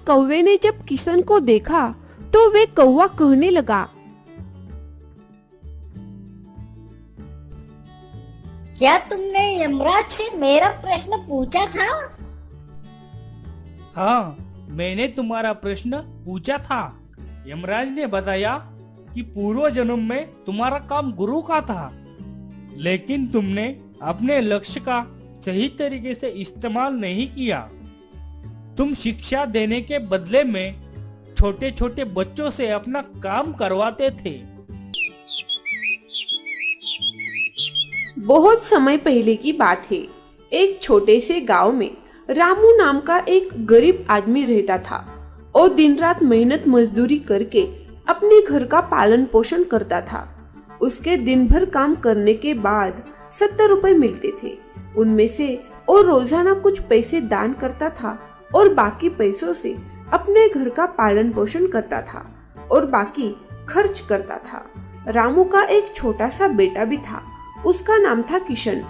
कौवे ने जब किशन को देखा तो वे कौवा कहने लगा, क्या तुमने यमराज से मेरा प्रश्न पूछा था? हाँ, मैंने तुम्हारा प्रश्न पूछा था। यमराज ने बताया कि पूर्व जन्म में तुम्हारा काम गुरु का था, लेकिन तुमने अपने लक्ष्य का सही तरीके से इस्तेमाल नहीं किया। तुम शिक्षा देने के बदले में छोटे छोटे बच्चों से अपना काम करवाते थे। बहुत समय पहले की बात है। एक छोटे से गांव में रामू नाम का एक गरीब आदमी रहता था और दिन रात मेहनत मजदूरी करके अपने घर का पालन पोषण करता था। उसके दिन भर काम करने के बाद 70 रुपए मिलते थे। उनमें से वो रोजाना कुछ पैसे दान करता था और बाकी पैसों से अपने घर का पालन पोषण करता था और बाकी खर्च करता था। रामू का एक छोटा सा बेटा भी था, उसका नाम था किशन।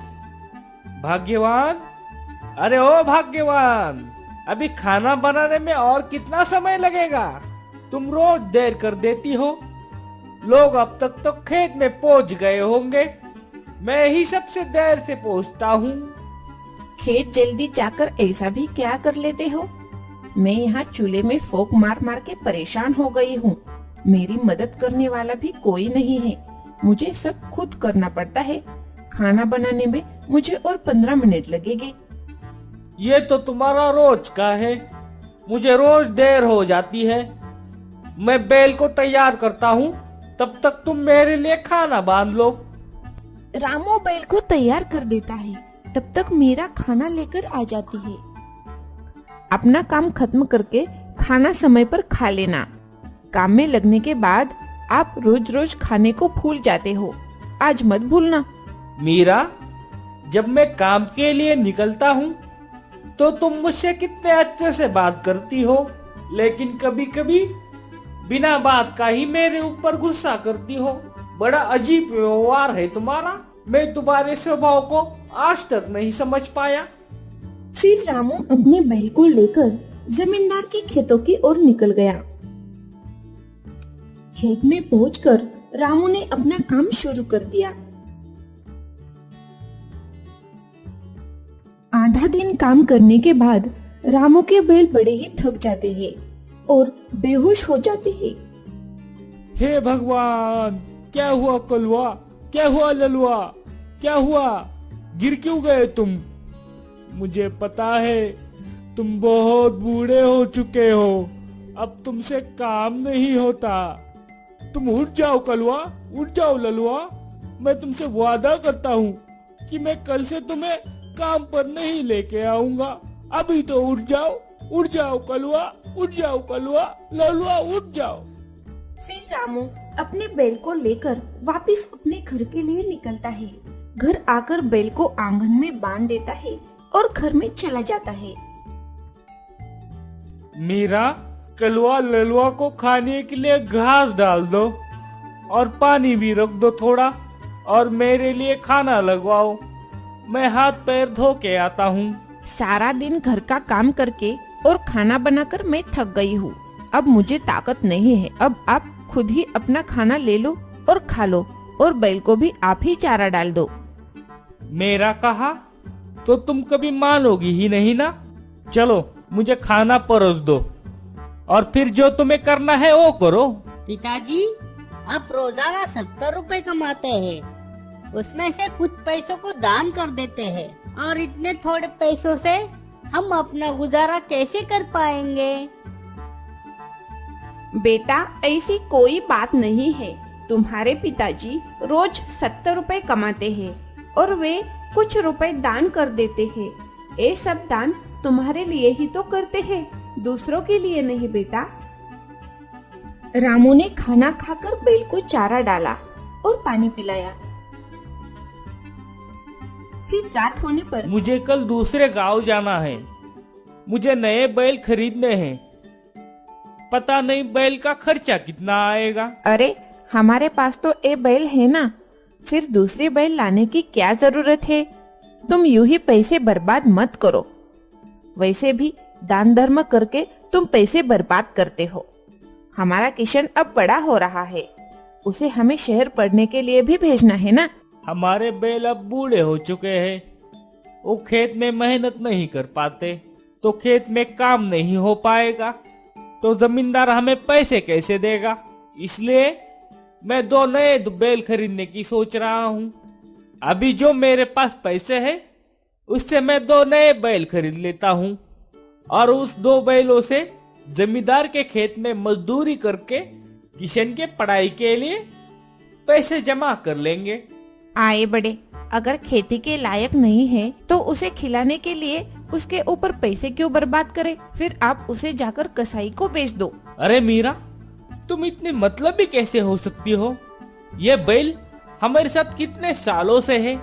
भाग्यवान, अरे ओ भाग्यवान, अभी खाना बनाने में और कितना समय लगेगा? तुम रोज देर कर देती हो। लोग अब तक तो खेत में पहुंच गए होंगे, मैं ही सबसे देर से पहुंचता हूँ। खेत जल्दी जाकर ऐसा भी क्या कर लेते हो? मैं यहाँ चूल्हे में फूंक मार मार के परेशान हो गई हूँ। मेरी मदद करने वाला भी कोई नहीं है, मुझे सब खुद करना पड़ता है। खाना बनाने में मुझे और 15 मिनट लगेंगे। ये तो तुम्हारा रोज का है, मुझे रोज देर हो जाती है। मैं बैल को तैयार करता हूँ, तब तक तुम मेरे लिए खाना बांध लो। रामू बैल को तैयार कर देता है, तब तक मेरा खाना लेकर आ जाती है। अपना काम खत्म करके खाना समय पर खा लेना। काम में लगने के बाद आप रोज रोज खाने को भूल जाते हो, आज मत भूलना। मीरा, जब मैं काम के लिए निकलता हूँ तो तुम मुझसे कितने अच्छे से बात करती हो, लेकिन कभी कभी बिना बात का ही मेरे ऊपर गुस्सा करती हो। बड़ा अजीब व्यवहार है तुम्हारा, मैं तुम्हारे स्वभाव को आज तक नहीं समझ पाया। फिर रामू अपने बैल को लेकर जमींदार के खेतों की ओर निकल गया। खेत में पहुंचकर रामू ने अपना काम शुरू कर दिया। आधा दिन काम करने के बाद रामू के बैल बड़े ही थक जाते हैं और बेहोश हो जाते हैं। हे भगवान, क्या हुआ कलवा? क्या हुआ ललवा? क्या हुआ? गिर क्यों गए तुम? मुझे पता है तुम बहुत बूढ़े हो चुके हो, अब तुमसे काम नहीं होता। तुम उठ जाओ कलवा, उठ जाओ ललवा। मैं तुमसे वादा करता हूँ कि मैं कल से तुम्हें काम पर नहीं लेके आऊंगा। अभी तो उठ जाओ कलवा, उठ जाओ कलवा, ललवा उठ जाओ। फिर रामू अपने बैल को लेकर वापस अपने घर के लिए निकलता है। घर आकर बैल को आंगन में बांध देता है और घर में चला जाता है। मीरा, कलवा ललवा को खाने के लिए घास डाल दो और पानी भी रख दो थोड़ा, और मेरे लिए खाना लगवाओ। मैं हाथ पैर धो के आता हूँ। सारा दिन घर का काम करके और खाना बनाकर मैं थक गई हूँ। अब मुझे ताकत नहीं है। अब आप खुद ही अपना खाना ले लो और खा लो, और बैल को भी आप ही चारा डाल दो। मेरा कहा तो तुम कभी मानोगी ही नहीं ना। चलो मुझे खाना परोस दो और फिर जो तुम्हें करना है वो करो। पिताजी, आप रोजाना 70 रुपए कमाते हैं, उसमें से कुछ पैसों को दान कर देते हैं, और इतने थोड़े पैसों से हम अपना गुजारा कैसे कर पाएंगे? बेटा, ऐसी कोई बात नहीं है। तुम्हारे पिताजी रोज 70 रुपए कमाते हैं और वे कुछ रुपए दान कर देते हैं। ये सब दान तुम्हारे लिए ही तो करते हैं, दूसरों के लिए नहीं बेटा। रामू ने खाना खाकर बैल को चारा डाला और पानी पिलाया। फिर रात होने पर मुझे कल दूसरे गांव जाना है, मुझे नए बैल खरीदने हैं। पता नहीं बैल का खर्चा कितना आएगा। अरे, हमारे पास तो ये बैल है ना, फिर दूसरी बैल लाने की क्या जरूरत है? तुम यूं ही पैसे बर्बाद मत करो। वैसे भी दान धर्म करके तुम पैसे बर्बाद करते हो। हमारा किशन अब बड़ा हो रहा है, उसे हमें शहर पढ़ने के लिए भी भेजना है ना। हमारे बैल अब बूढ़े हो चुके हैं, वो खेत में मेहनत नहीं कर पाते, तो खेत में काम नहीं हो पाएगा, तो जमींदार हमें पैसे कैसे देगा। इसलिए मैं 2 नए बैल खरीदने की सोच रहा हूँ। अभी जो मेरे पास पैसे हैं उससे मैं 2 नए बैल खरीद लेता हूँ और उस 2 बैलों से जमींदार के खेत में मजदूरी करके किशन के पढ़ाई के लिए पैसे जमा कर लेंगे। आए बड़े, अगर खेती के लायक नहीं है तो उसे खिलाने के लिए उसके ऊपर पैसे क्यों बर्बाद करें? फिर आप उसे जाकर कसाई को बेच दो। अरे मीरा, तुम इतनी मतलबी कैसे हो सकती हो? ये बैल हमारे साथ कितने सालों से है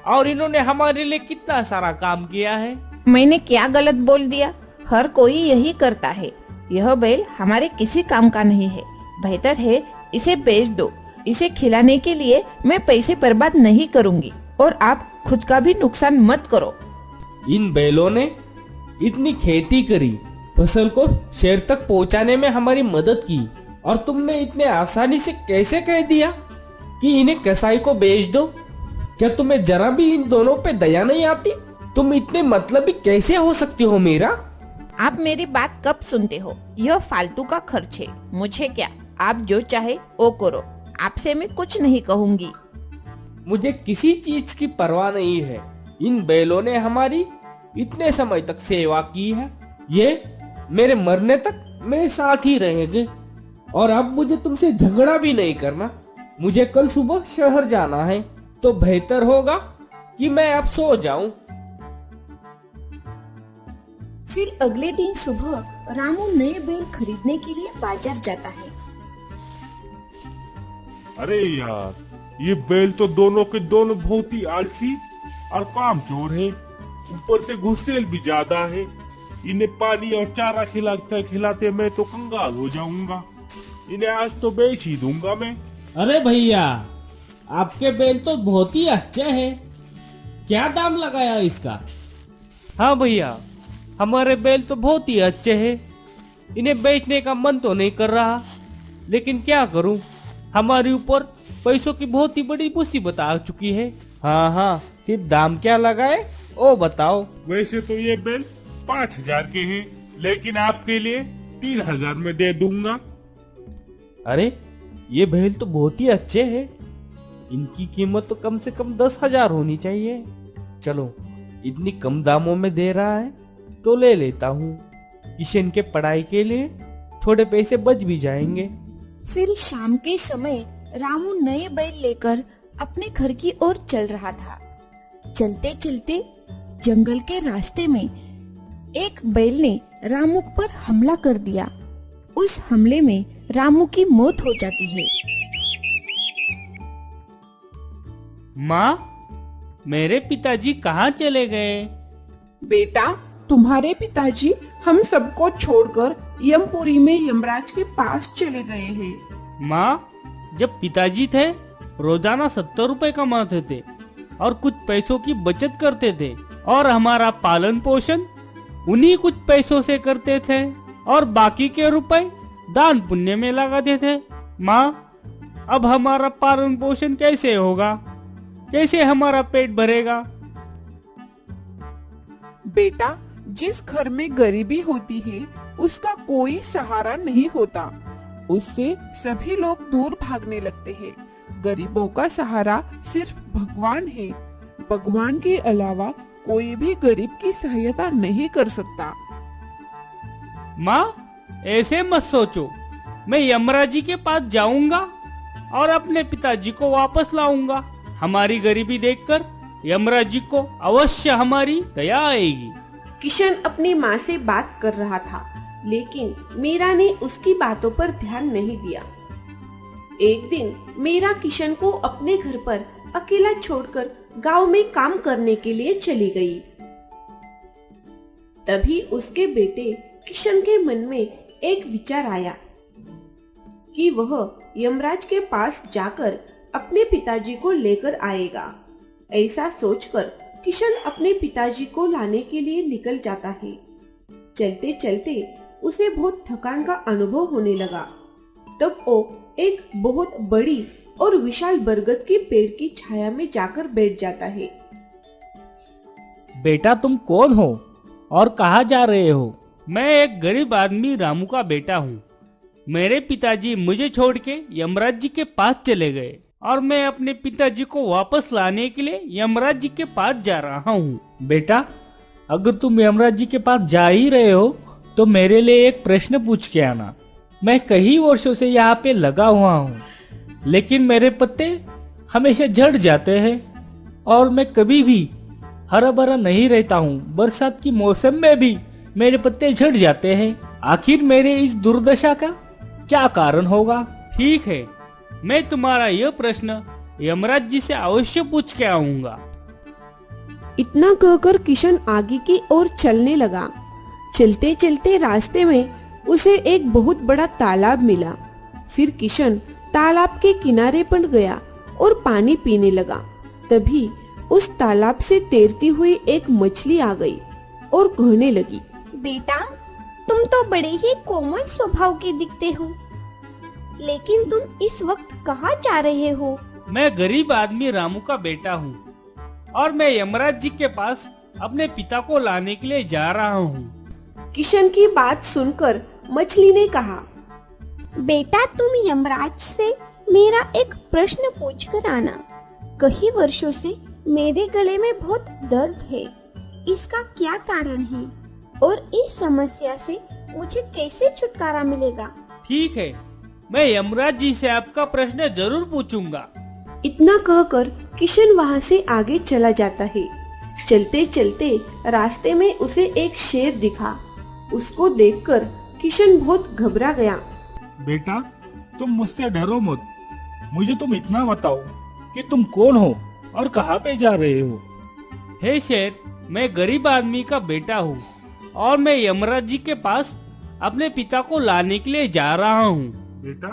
और इन्होंने हमारे लिए कितना सारा काम किया है। मैंने क्या गलत बोल दिया? हर कोई यही करता है। यह बैल हमारे किसी काम का नहीं है। बेहतर है इसे बेच दो। इसे खिलाने के लिए मैं पैसे बर्बाद नहीं करूंगी और आप खुद का भी नुकसान मत करो। इन बैलों ने इतनी खेती करी, फसल को शहर तक पहुंचाने में हमारी मदद की, और तुमने इतने आसानी से कैसे कह दिया कि इन्हें कसाई को बेच दो? क्या तुम्हें जरा भी इन दोनों पे दया नहीं आती? तुम इतने मतलबी कैसे हो सकती हो मीरा? आप मेरी बात कब सुनते हो? यह फालतू का खर्च है। मुझे क्या, आप जो चाहे वो करो। आपसे मैं कुछ नहीं कहूंगी। मुझे किसी चीज की परवाह नहीं है। इन बैलों ने हमारी इतने समय तक सेवा की है, ये मेरे मरने तक मेरे साथ ही रहेंगे। और अब मुझे तुमसे झगड़ा भी नहीं करना। मुझे कल सुबह शहर जाना है, तो बेहतर होगा कि मैं अब सो जाऊं। फिर अगले दिन सुबह रामू नए बैल खरीदने के लिए बाजार जाता है। अरे यार, ये बैल तो दोनों के दोनों बहुत ही आलसी और कामचोर है। ऊपर से गुस्सेल भी ज्यादा है। इन्हें पानी और चारा खिलाते खिलाते मैं तो कंगाल हो जाऊंगा। इन्हें आज तो बेच ही दूंगा मैं। अरे भैया, आपके बैल तो बहुत ही अच्छे हैं। क्या दाम लगाया इसका? हाँ भैया, हमारे बैल तो बहुत ही अच्छे हैं। इन्हें बेचने का मन तो नहीं कर रहा, लेकिन क्या करूं, हमारे ऊपर पैसों की बहुत ही बड़ी मुसीबत आ चुकी है। हाँ, फिर दाम क्या लगाए ओ बताओ। वैसे तो ये बैल 5,000 के हैं, लेकिन आपके लिए 3,000 में दे दूंगा। अरे, ये बैल तो बहुत ही अच्छे हैं। इनकी कीमत तो कम से कम 10,000 होनी चाहिए। चलो, इतनी कम दामों में दे रहा है तो ले लेता हूँ। किशन के पढ़ाई के लिए थोड़े पैसे बच भी जाएंगे। फिर शाम के समय रामू नए बैल लेकर अपने घर की ओर चल रहा था। चलते चलते जंगल के रास्ते में एक बैल ने रामू पर हमला कर दिया। उस हमले में रामू की मौत हो जाती है। माँ, मेरे पिताजी कहाँ चले गए? बेटा, तुम्हारे पिताजी हम सबको छोड़कर यमपुरी में यमराज के पास चले गए हैं। माँ, जब पिताजी थे रोजाना 70 रुपए कमाते थे और कुछ पैसों की बचत करते थे, और हमारा पालन पोषण उन्हीं कुछ पैसों से करते थे, और बाकी के रुपए दान पुण्य में लगाते थे। माँ, अब हमारा पालन पोषण कैसे होगा? कैसे हमारा पेट भरेगा? बेटा, जिस घर में गरीबी होती है उसका कोई सहारा नहीं होता। उससे सभी लोग दूर भागने लगते हैं। गरीबों का सहारा सिर्फ भगवान है। भगवान के अलावा कोई भी गरीब की सहायता नहीं कर सकता। माँ, ऐसे मत सोचो। मैं यमराज जी के पास जाऊंगा और अपने पिताजी को वापस लाऊंगा। हमारी गरीबी देखकर यमराज जी को अवश्य हमारी दया आएगी। किशन अपनी माँ से बात कर रहा था, लेकिन मीरा ने उसकी बातों पर ध्यान नहीं दिया। एक दिन मीरा किशन को अपने घर पर अकेला छोड़कर गांव में काम करने के लिए चली गई। तभी उसके बेटे किशन के मन में एक विचार आया कि वह यमराज के पास जाकर अपने पिताजी को लेकर आएगा। ऐसा सोचकर किशन अपने पिताजी को लाने के लिए निकल जाता है। चलते चलते उसे बहुत थकान का अनुभव होने लगा। तब वो एक बहुत बड़ी और विशाल बरगद के पेड़ की छाया में जाकर बैठ जाता है। बेटा तुम कौन हो और कहाँ जा रहे हो? मैं एक गरीब आदमी रामू का बेटा हूँ। मेरे पिताजी मुझे छोड़ के यमराज जी के पास चले गए और मैं अपने पिताजी को वापस लाने के लिए यमराज जी के पास जा रहा हूँ। बेटा अगर तुम यमराज जी के पास जा ही रहे हो तो मेरे लिए एक प्रश्न पूछ के आना। मैं कई वर्षों से यहाँ पे लगा हुआ हूँ, लेकिन मेरे पत्ते हमेशा झड़ जाते हैं और मैं कभी भी हरा भरा नहीं रहता हूँ। बरसात की मौसम में भी मेरे पत्ते झड़ जाते हैं। आखिर मेरे इस दुर्दशा का क्या कारण होगा? ठीक है, मैं तुम्हारा यह प्रश्न यमराज जी से अवश्य पूछ के आऊंगा। इतना कहकर किशन आगे की ओर चलने लगा। चलते चलते रास्ते में उसे एक बहुत बड़ा तालाब मिला। फिर किशन तालाब के किनारे पर गया और पानी पीने लगा। तभी उस तालाब से तैरती हुई एक मछली आ गई और कहने लगी, बेटा तुम तो बड़े ही कोमल स्वभाव के दिखते हो, लेकिन तुम इस वक्त कहाँ जा रहे हो? मैं गरीब आदमी रामू का बेटा हूँ और मैं यमराज जी के पास अपने पिता को लाने के लिए जा रहा हूँ। किशन की बात सुनकर मछली ने कहा, बेटा तुम यमराज से मेरा एक प्रश्न पूछ कर आना। कई वर्षों से मेरे गले में बहुत दर्द है, इसका क्या कारण है और इस समस्या से मुझे कैसे छुटकारा मिलेगा? ठीक है, मैं यमराज जी से आपका प्रश्न जरूर पूछूंगा। इतना कहकर किशन वहाँ से आगे चला जाता है। चलते चलते रास्ते में उसे एक शेर दिखा। उसको देखकर किशन बहुत घबरा गया। बेटा तुम मुझसे डरो मत, मुझे तुम इतना बताओ कि तुम कौन हो और कहाँ पे जा रहे हो? हे शेर, मैं गरीब आदमी का बेटा हूँ और मैं यमराज जी के पास अपने पिता को लाने के लिए जा रहा हूँ। बेटा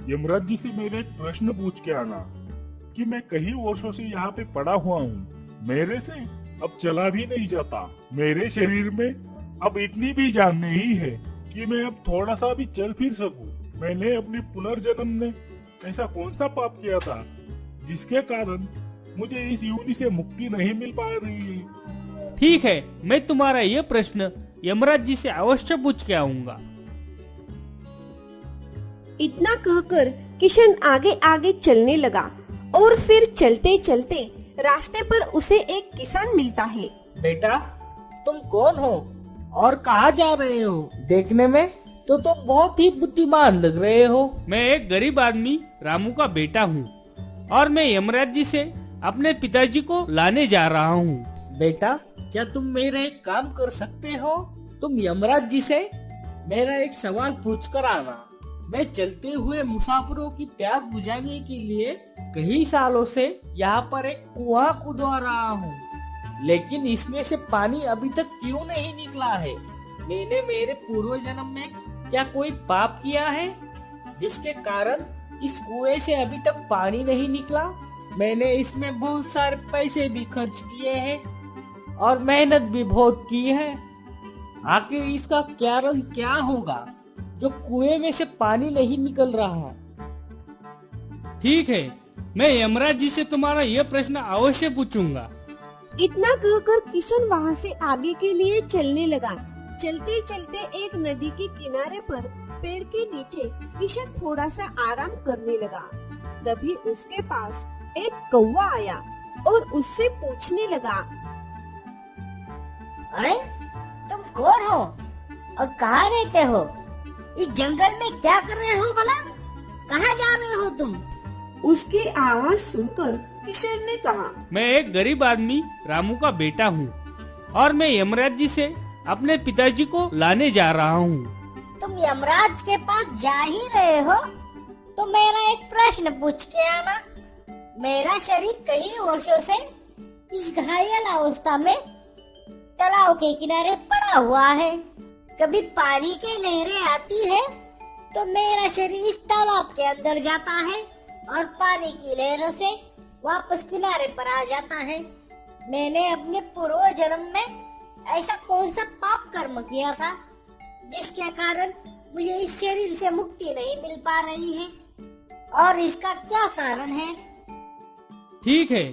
यमराज जी से मेरे एक प्रश्न पूछ के आना कि मैं कई वर्षों से यहाँ पे पड़ा हुआ हूँ। मेरे से अब चला भी नहीं जाता। मेरे शरीर में अब इतनी भी जान नहीं है कि मैं अब थोड़ा सा भी चल फिर सकूं। मैंने अपने पुनर्जन्म में ऐसा कौन सा पाप किया था जिसके कारण मुझे इस युवती से मुक्ति नहीं मिल पा रही है? ठीक है, मैं तुम्हारा यह प्रश्न यमराज जी से अवश्य पूछ के आऊंगा। इतना कहकर किशन आगे आगे चलने लगा और फिर चलते चलते रास्ते पर उसे एक किसान मिलता है। बेटा तुम कौन हो और कहाँ जा रहे हो? देखने में तो तुम बहुत ही बुद्धिमान लग रहे हो। मैं एक गरीब आदमी रामू का बेटा हूँ और मैं यमराज जी से अपने पिताजी को लाने जा रहा हूँ। बेटा क्या तुम मेरा एक काम कर सकते हो? तुम यमराज जी से मेरा एक सवाल पूछ कर आना। मैं चलते हुए मुसाफिरों की प्यास बुझाने के लिए कई सालों से यहाँ पर एक कुआं खुदवा रहा हूँ, लेकिन इसमें से पानी अभी तक क्यों नहीं निकला है? मैंने मेरे पूर्व जन्म में क्या कोई पाप किया है जिसके कारण इस कुएं से अभी तक पानी नहीं निकला? मैंने इसमें बहुत सारे पैसे भी खर्च किए हैं और मेहनत भी बहुत की है। आखिर इसका कारण क्या होगा जो कुएं में से पानी नहीं निकल रहा? ठीक है, मैं यमराज जी से तुम्हारा यह प्रश्न अवश्य पूछूंगा। इतना कहकर किशन वहाँ से आगे के लिए चलने लगा। चलते चलते एक नदी के किनारे पर पेड़ के नीचे किशन थोड़ा सा आराम करने लगा। तभी उसके पास एक कौवा आया और उससे पूछने लगा, अरे तुम कौन हो और कहाँ रहते हो? इस जंगल में क्या कर रहे हो भला? कहाँ जा रहे हो तुम? उसकी आवाज सुनकर किशन ने कहा, मैं एक गरीब आदमी रामू का बेटा हूँ और मैं यमराज जी से अपने पिताजी को लाने जा रहा हूँ। तुम यमराज के पास जा ही रहे हो तो मेरा एक प्रश्न पूछ के आना। मेरा शरीर कई वर्षों से इस घायल अवस्था में तालाब के किनारे पड़ा हुआ है। कभी पानी की लहरें आती है तो मेरा शरीर इस तालाब के अंदर जाता है और पानी की लहरों से वापस किनारे पर आ जाता है। मैंने अपने पूर्व जन्म में ऐसा कौन सा पाप कर्म किया था जिसके कारण मुझे इस शरीर से मुक्ति नहीं मिल पा रही है, और इसका क्या कारण है? ठीक है,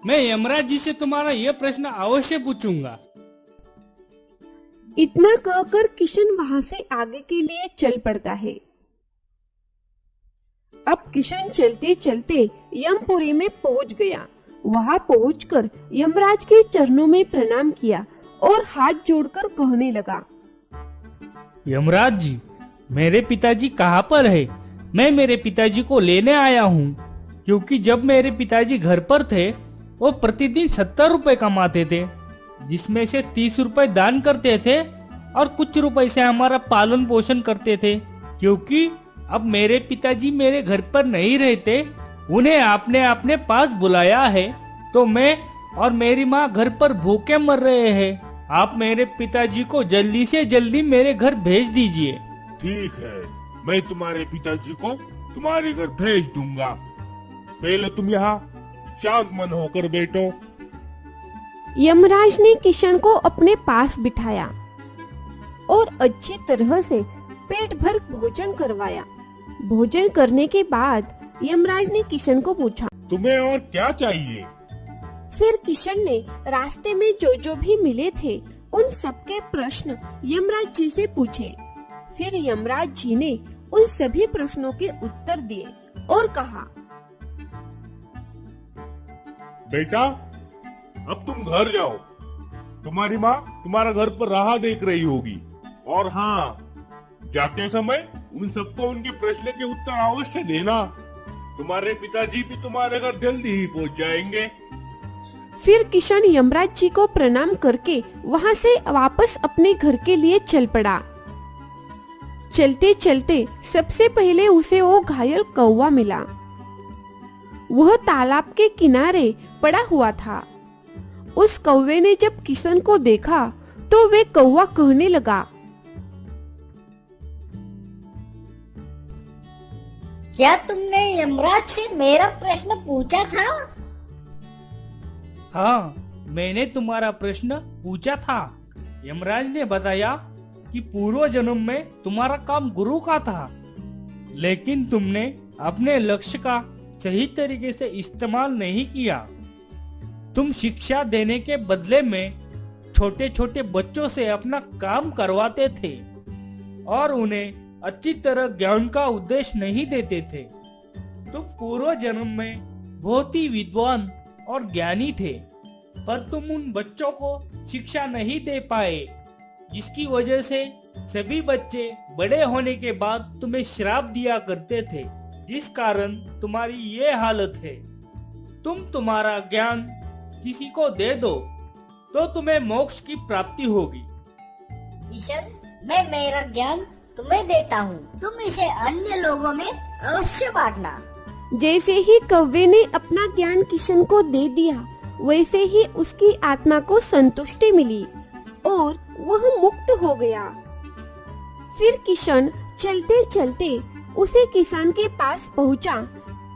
मैं यमराज जी से तुम्हारा यह प्रश्न अवश्य पूछूंगा। इतना कहकर किशन वहां से आगे के लिए चल पड़ता है। अब किशन चलते चलते यमपुरी में पहुंच गया। वहां पहुंचकर यमराज के चरणों में प्रणाम किया और हाथ जोड़कर कहने लगा, यमराज जी, मेरे पिताजी कहाँ पर है? मैं मेरे पिताजी को लेने आया हूँ, क्योंकि जब मेरे पिताजी घर पर थे वो प्रतिदिन 70 रुपए कमाते थे, जिसमें से 30 रुपए दान करते थे और कुछ रुपए से हमारा पालन पोषण करते थे। क्योंकि अब मेरे पिताजी मेरे घर पर नहीं रहते, उन्हें आपने अपने पास बुलाया है, तो मैं और मेरी माँ घर पर भूखे मर रहे हैं। आप मेरे पिताजी को जल्दी से जल्दी मेरे घर भेज दीजिए। ठीक है, मैं तुम्हारे पिताजी को तुम्हारे घर भेज दूंगा। पहले तुम यहाँ शांत मन होकर बैठो। यमराज ने किशन को अपने पास बिठाया और अच्छी तरह से पेट भर भोजन करवाया। भोजन करने के बाद यमराज ने किशन को पूछा, तुम्हें और क्या चाहिए? फिर किशन ने रास्ते में जो भी मिले थे उन सबके प्रश्न यमराज जी से पूछे। फिर यमराज जी ने उन सभी प्रश्नों के उत्तर दिए और कहा, बेटा, अब तुम घर जाओ। तुम्हारी माँ तुम्हारा घर पर राह देख रही होगी। और हाँ, जाते समय उन सबको उनके प्रश्न के उत्तर अवश्य देना। तुम्हारे पिताजी भी तुम्हारे घर जल्दी ही पहुंच जाएंगे। फिर किशन यमराज जी को प्रणाम करके वहां से वापस अपने घर के लिए चल पड़ा। चलते चलते सबसे पहले उसे वो घायल कौवा मिला। वह तालाब के किनारे पड़ा हुआ था। उस कौवे ने जब किशन को देखा तो वे कौवा कहने लगा, क्या तुमने यमराज से मेरा प्रश्न पूछा था? हाँ, मैंने तुम्हारा प्रश्न पूछा था। यमराज ने बताया कि पूर्व जन्म में तुम्हारा काम गुरु का था, लेकिन तुमने अपने लक्ष्य का सही तरीके से इस्तेमाल नहीं किया। तुम शिक्षा देने के बदले में छोटे छोटे बच्चों से अपना काम करवाते थे और उन्हें अच्छी तरह ज्ञान का उद्देश्य नहीं देते थे। तुम पूर्व जन्म में बहुत ही विद्वान और ज्ञानी थे, पर तुम उन बच्चों को शिक्षा नहीं दे पाए, जिसकी वजह से सभी बच्चे बड़े होने के बाद तुम्हें श्राप दिया करते थे, जिस कारण तुम्हारी ये हालत है। तुम तुम्हारा ज्ञान किसी को दे दो तो तुम्हें मोक्ष की प्राप्ति होगी। किशन, मैं मेरा ज्ञान तुम्हें देता हूँ, तुम इसे अन्य लोगों में अवश्य बांटना। जैसे ही कौवे ने अपना ज्ञान किशन को दे दिया, वैसे ही उसकी आत्मा को संतुष्टि मिली और वह मुक्त हो गया। फिर किशन चलते चलते उसे किसान के पास पहुंचा,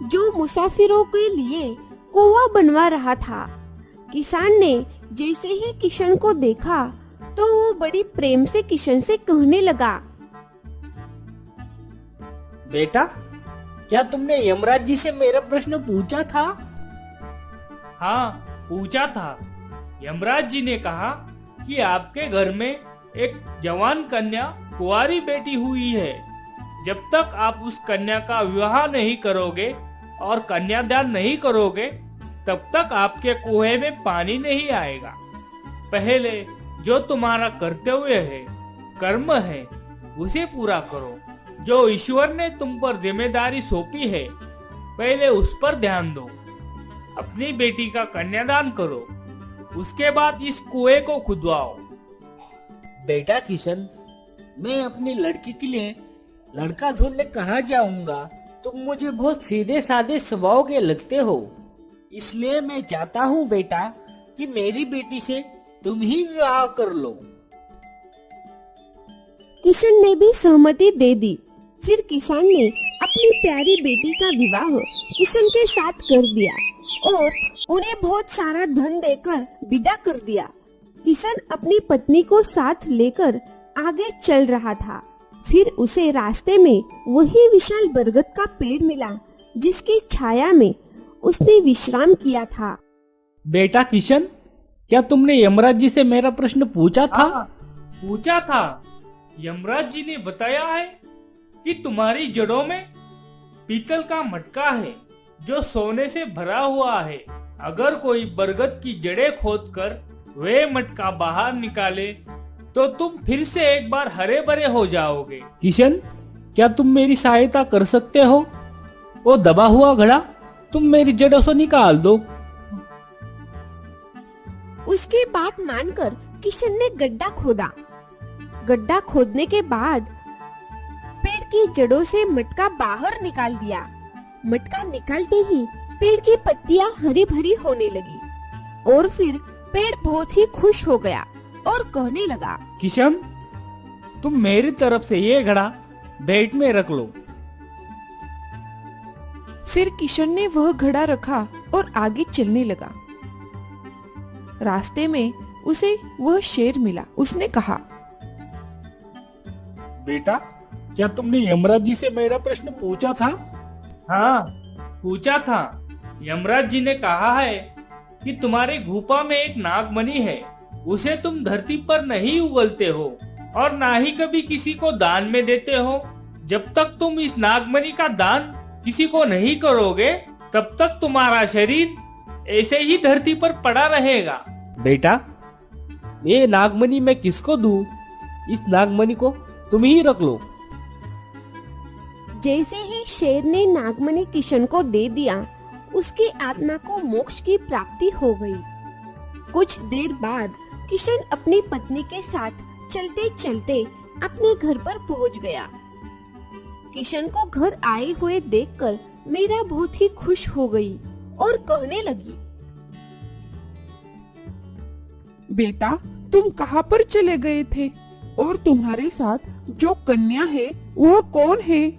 जो मुसाफिरों के लिए कुआं बनवा रहा था। किसान ने जैसे ही किशन को देखा तो वो बड़ी प्रेम से किशन से कहने लगा, बेटा, क्या तुमने यमराज जी से मेरा प्रश्न पूछा था? हाँ, पूछा था। यमराज जी ने कहा कि आपके घर में एक जवान कन्या कुंवारी बेटी हुई है। जब तक आप उस कन्या का विवाह नहीं करोगे और कन्यादान नहीं करोगे, तब तक आपके कुएं में पानी नहीं आएगा। पहले जो तुम्हारा कर्तव्य है, कर्म है, उसे पूरा करो। जो ईश्वर ने तुम पर जिम्मेदारी सौंपी है, पहले उस पर ध्यान दो। अपनी बेटी का कन्यादान करो, उसके बाद इस कुएं को खुदवाओ। बेटा किशन, मैं अपनी लड़की के लिए लड़का ढूंढने कहाँ जाऊंगा? तुम मुझे बहुत सीधे साधे स्वभाव के लगते हो, इसलिए मैं चाहता हूँ बेटा कि मेरी बेटी से तुम ही विवाह कर लो। किशन ने भी सहमति दे दी। फिर किसान ने अपनी प्यारी बेटी का विवाह किशन के साथ कर दिया और उन्हें बहुत सारा धन देकर विदा कर दिया। किशन अपनी पत्नी को साथ लेकर आगे चल रहा था। फिर उसे रास्ते में वही विशाल बरगद का पेड़ मिला जिसकी छाया में उसने विश्राम किया था। बेटा किशन, क्या तुमने यमराज जी से मेरा प्रश्न पूछा था? पूछा था। यमराज जी ने बताया है कि तुम्हारी जड़ों में पीतल का मटका है जो सोने से भरा हुआ है। अगर कोई बरगद की जड़ें खोदकर वे मटका बाहर निकाले तो तुम फिर से एक बार हरे भरे हो जाओगे। किशन, क्या तुम मेरी सहायता कर सकते हो? वो दबा हुआ घड़ा तुम मेरी जड़ों से निकाल दो। उसकी बात मानकर किशन ने गड्ढा खोदा। गड्ढा खोदने के बाद पेड़ की जड़ों से मटका बाहर निकाल दिया। मटका निकालते ही पेड़ की पत्तियां हरी भरी होने लगी और फिर पेड़ बहुत ही खुश हो गया और कहने लगा, किशन, तुम मेरी तरफ से ये घड़ा बेट में रख लो। फिर किशन ने वह घड़ा रखा और आगे चलने लगा। रास्ते में उसे वह शेर मिला। उसने कहा, बेटा, क्या तुमने यमराज जी से मेरा प्रश्न पूछा था? हाँ, पूछा था। यमराज जी ने कहा है कि तुम्हारे गुफा में एक नागमणि है। उसे तुम धरती पर नहीं उगलते हो और ना ही कभी किसी को दान में देते हो। जब तक तुम इस नागमणि का दान किसी को नहीं करोगे तब तक तुम्हारा शरीर ऐसे ही धरती पर पड़ा रहेगा। बेटा, ये नागमणि मैं किसको दूं? इस नागमणि को तुम ही रख लो। जैसे ही शेर ने नागमणि किशन को दे दिया, उसकी आत्मा को मोक्ष की प्राप्ति हो गई। कुछ देर बाद किशन अपनी पत्नी के साथ चलते चलते अपने घर पर पहुंच गया। किशन को घर आए हुए देखकर मीरा बहुत ही खुश हो गई और कहने लगी, बेटा, तुम कहाँ पर चले गए थे और तुम्हारे साथ जो कन्या है वह कौन है?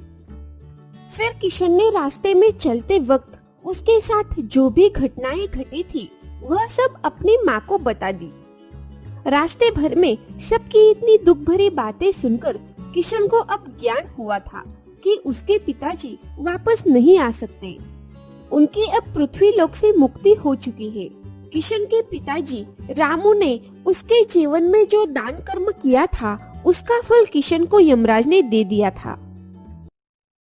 फिर किशन ने रास्ते में चलते वक्त उसके साथ जो भी घटनाएं घटी थी वह सब अपनी माँ को बता दी। रास्ते भर में सबकी इतनी दुख भरी बातें सुनकर किशन को अब ज्ञान हुआ था कि उसके पिताजी वापस नहीं आ सकते। उनकी अब पृथ्वी लोक से मुक्ति हो चुकी है। किशन के पिताजी रामू ने उसके जीवन में जो दान कर्म किया था उसका फल किशन को यमराज ने दे दिया था।